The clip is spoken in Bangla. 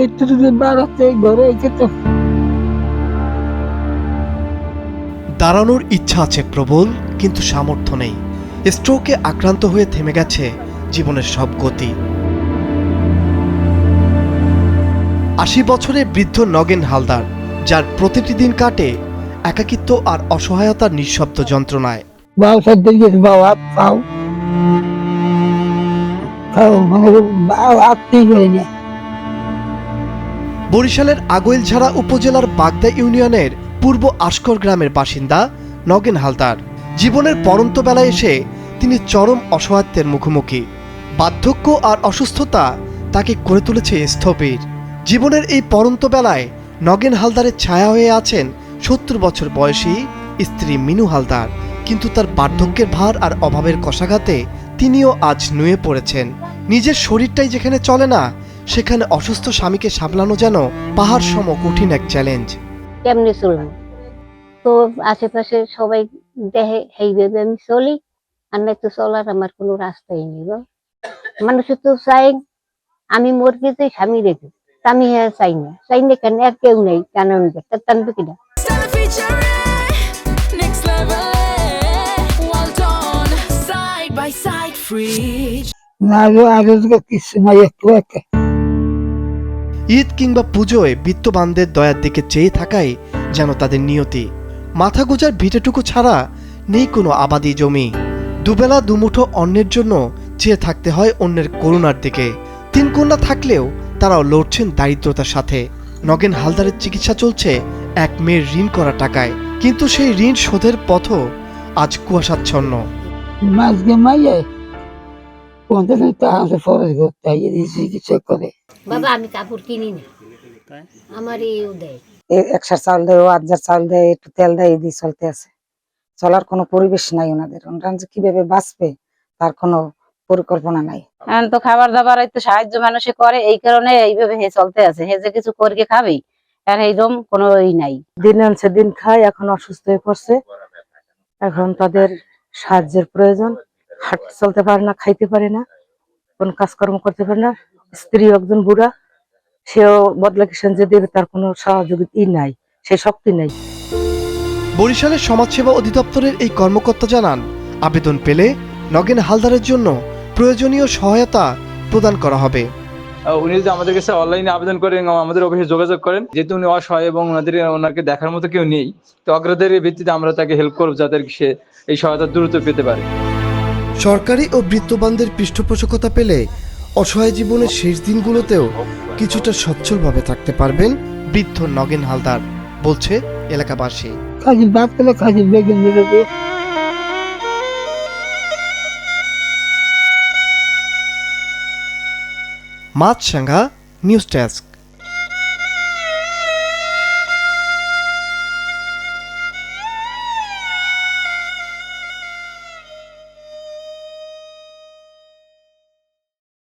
একটু যদি বাড়াতে ঘরে যেত। দাঁড়ানোর ইচ্ছা আছে প্রবল, কিন্তু সামর্থ্য নেই। স্ট্রোকে আক্রান্ত হয়ে থেমে গেছে জীবনের সব গতি। ৮০ বছরের বৃদ্ধ নগেন হালদার, যার প্রতিটি দিন কাটে একাকিত্ব আর অসহায়তার নিঃশব্দ যন্ত্রণায়। বাউ সাথে গেছে, বাউ হাত পাও খাও, মানে বাউ হাতই করে না। বরিশালের আগৈলঝাড়া উপজেলার বাগদা ইউনিয়নের পূর্ব আশকর গ্রামের বাসিন্দা নগেন হালদার। জীবনের পরন্ত বেলায় এসে তিনি চরম অসহায়ত্বের মুখোমুখি। বার্ধক্য আর অসুস্থতা তাকে করে তুলেছে স্থবির। জীবনের এই পরন্ত বেলায় নগেন হালদারের ছায়া হয়ে আছেন ৭০ বছর বয়সী স্ত্রী মিনু হালদার। কিন্তু তার বার্ধক্যের ভার আর অভাবের কষাঘাতে তিনিও আজ নুয়ে পড়েছেন। নিজের শরীরটাই যেখানে চলে না, সেখানে অসুস্থ স্বামীকে সামলানো যেন পাহাড় সম কঠিন এক চ্যালেঞ্জ। কেমনে চলবো? তো আশেপাশে সবাই দেখে এইভাবে আমি চলি, আর নাই তো চলার আমার কোনো রাস্তাই নেই গো। মানুষ তো চাই আমি মোর গেছে স্বামী রেখে, আমি হ্যাঁ চাই না কেন, আর কেউ নেই কেন আমি দেখতে টানবে কিনা। না গো, আগে কিছু নাই, একটু একা। ঈদ কিংবা পুজোয় বিত্তবানদের দয়ার দিকে চেয়ে থাকাই যেন তাদের নিয়তি। মাথা গোজার ভিটেটুকু ছাড়া নেই কোনো আবাদি জমি। দুবেলা দুমুঠো অন্যের জন্য চেয়ে থাকতে হয় অন্যের করুণার দিকে। ৩ কন্যা থাকলেও তারাও লড়ছেন দারিদ্রতার সাথে। নগেন হালদারের চিকিৎসা চলছে এক মেয়ের ঋণ করা টাকায়, কিন্তু সেই ঋণ শোধের পথও আজ কুয়াশাচ্ছন্ন। মাঝকে মাইয়ে কোনটা আছে ফরজ করতে চিকিৎসা করে। বাবা আমি কাপড় কিনি না, আমার এই দেয়। একসার চাল দেয়, আজার চাল দেয়, একটু তেল দেয়, এই দিয়ে চলতে আছে। চলার কোনো পরিবেশ নাই ওনাদের। ওনারা যে কিভাবে বাঁচবে তার কোনো পরিকল্পনা নাই। এখন তো খাবার দাবার একটু সাহায্য মানুষে করে, এই কারণে এইভাবে হে চলতে আছে। হে যে কিছু করে খাবেই, আর এইরকম কোনো নাই। দিন আনছে দিন খায়, এখন অসুস্থ হয়ে পড়ছে। এখন তাদের সাহায্যের প্রয়োজন। হাঁটতে চলতে পারে না, খাইতে পারে না, কোন কাজকর্ম করতে পারে না। স্ত্রী একজন বুড়া, সেও বদলা কিষাণ যে দেবে তার কোনো সহযোগিতা নাই, সে শক্তি নাই। বরিশালের সমাজসেবা অধিদপ্তরের এই কর্মকর্তা জানান, আবেদন পেলে নগেন হালদারের জন্য প্রয়োজনীয় সহায়তা প্রদান করা হবে। উনি যদি আমাদের কাছে অনলাইনে আবেদন করেন, আমাদের অফিসে যোগাযোগ করেন, যেহেতু উনি অসহায় এবং ওনাকে দেখার মতো কেউ নেই, তো অগ্রাধিকারের ভিত্তিতে আমরা তাকে হেল্প করবো, যাতে সে এই সহায়তা দ্রুত পেতে পারে। সরকারি ও বৃত্তবানদের পৃষ্ঠপোষকতা পেলে অসহায় জীবনের শেষ দিনগুলোতেও কিছুটা সচ্ছলভাবে থাকতে পারবেন বৃদ্ধ নগেন হালদার, বলছে এলাকাবাসী। খাজি ভাত খেলে খাজি বেগুন দিয়ে মাছরাঙ্গা নিউজ ডেস্ক।